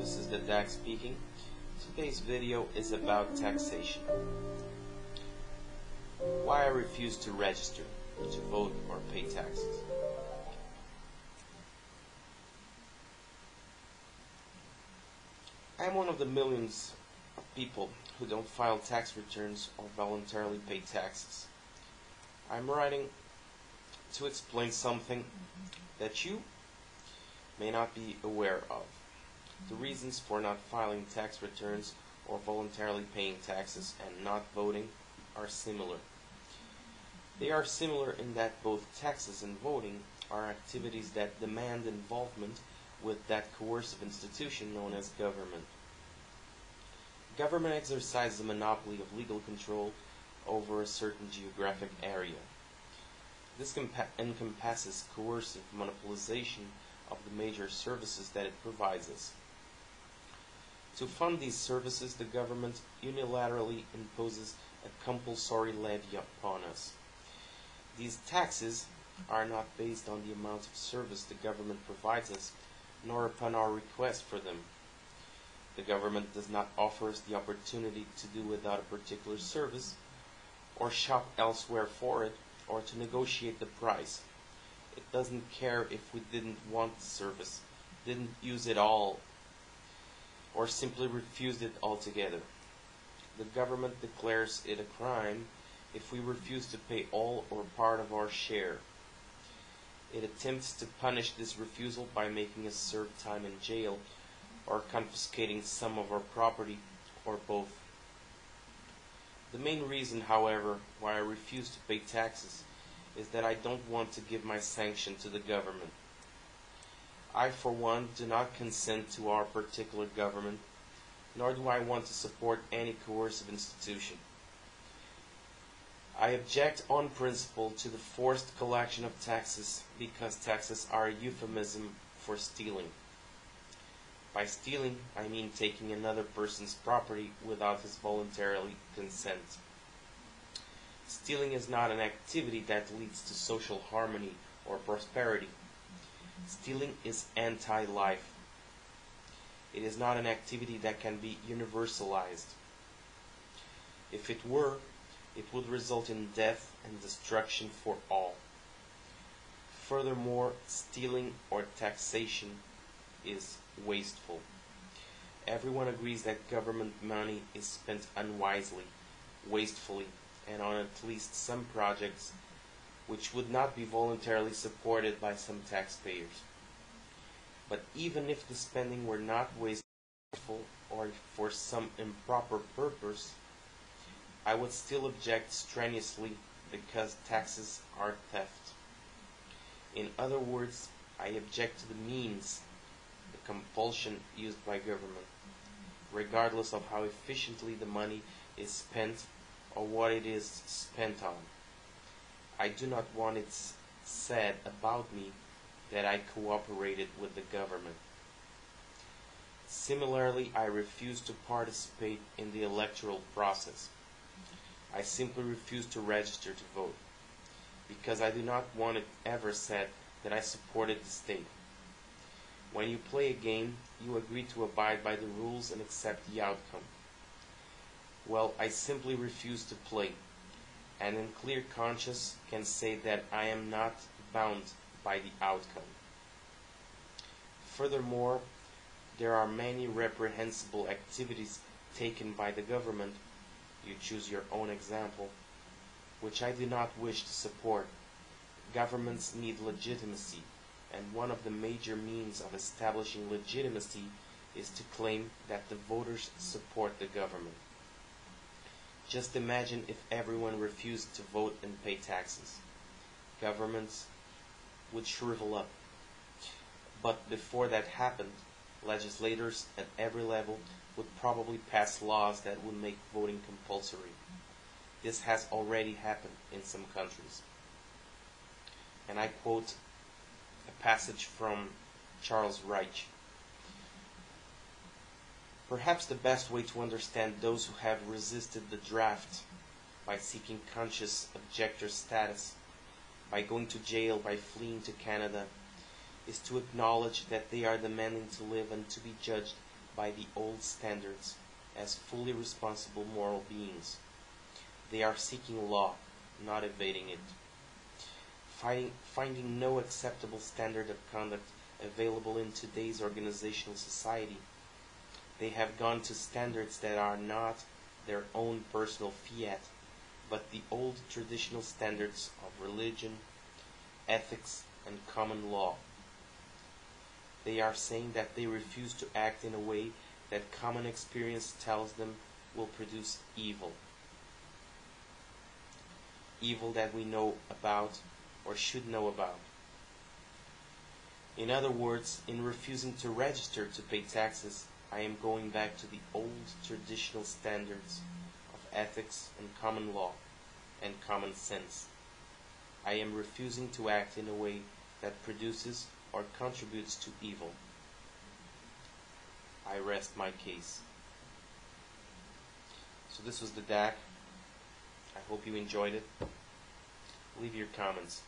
this is the Dax speaking. Today's video is about taxation. Why I refuse to register, to vote or pay taxes. I am one of the millions of people who don't file tax returns or voluntarily pay taxes. I'm writing to explain something that you may not be aware of. The reasons for not filing tax returns or voluntarily paying taxes and not voting are similar. They are similar in that both taxes and voting are activities that demand involvement with that coercive institution known as government. Government exercises a monopoly of legal control over a certain geographic area. This encompasses coercive monopolization of the major services that it provides us. To fund these services, the government unilaterally imposes a compulsory levy upon us. These taxes are not based on the amount of service the government provides us, nor upon our request for them. The government does not offer us the opportunity to do without a particular service, or shop elsewhere for it, or to negotiate the price. It doesn't care if we didn't want the service, didn't use it all, or simply refused it altogether. The government declares it a crime if we refuse to pay all or part of our share. It attempts to punish this refusal by making us serve time in jail or confiscating some of our property, or both. The main reason, however, why I refuse to pay taxes is that I don't want to give my sanction to the government. I, for one, do not consent to our particular government, nor do I want to support any coercive institution. I object on principle to the forced collection of taxes because taxes are a euphemism for stealing. By stealing, I mean taking another person's property without his voluntary consent. Stealing is not an activity that leads to social harmony or prosperity. Stealing is anti-life. It is not an activity that can be universalized. If it were, it would result in death and destruction for all. Furthermore, stealing or taxation is wasteful. Everyone agrees that government money is spent unwisely, wastefully, and on at least some projects which would not be voluntarily supported by some taxpayers. But even if the spending were not wasteful or for some improper purpose, I would still object strenuously because taxes are theft. In other words, I object to the means, the compulsion used by government, regardless of how efficiently the money is spent or what it is spent on. I do not want it said about me that I cooperated with the government. Similarly, I refuse to participate in the electoral process. I simply refuse to register to vote, because I do not want it ever said that I supported the state. When you play a game, you agree to abide by the rules and accept the outcome. Well, I simply refuse to play, and in clear conscience can say that I am not bound by the outcome. Furthermore, there are many reprehensible activities taken by the government, you choose your own example, which I do not wish to support. Governments need legitimacy, and one of the major means of establishing legitimacy is to claim that the voters support the government. Just imagine if everyone refused to vote and pay taxes. Governments would shrivel up. But before that happened, legislators at every level would probably pass laws that would make voting compulsory. This has already happened in some countries. And I quote a passage from Charles Reich. Perhaps the best way to understand those who have resisted the draft, by seeking conscious objector status, by going to jail, by fleeing to Canada, is to acknowledge that they are demanding to live and to be judged by the old standards as fully responsible moral beings. They are seeking law, not evading it. Finding no acceptable standard of conduct available in today's organizational society, they have gone to standards that are not their own personal fiat, but the old traditional standards of religion, ethics, and common law. They are saying that they refuse to act in a way that common experience tells them will produce evil. Evil that we know about or should know about. In other words, in refusing to register to pay taxes, I am going back to the old traditional standards of ethics and common law and common sense. I am refusing to act in a way that produces or contributes to evil. I rest my case. So this was the DAC. I hope you enjoyed it. Leave your comments.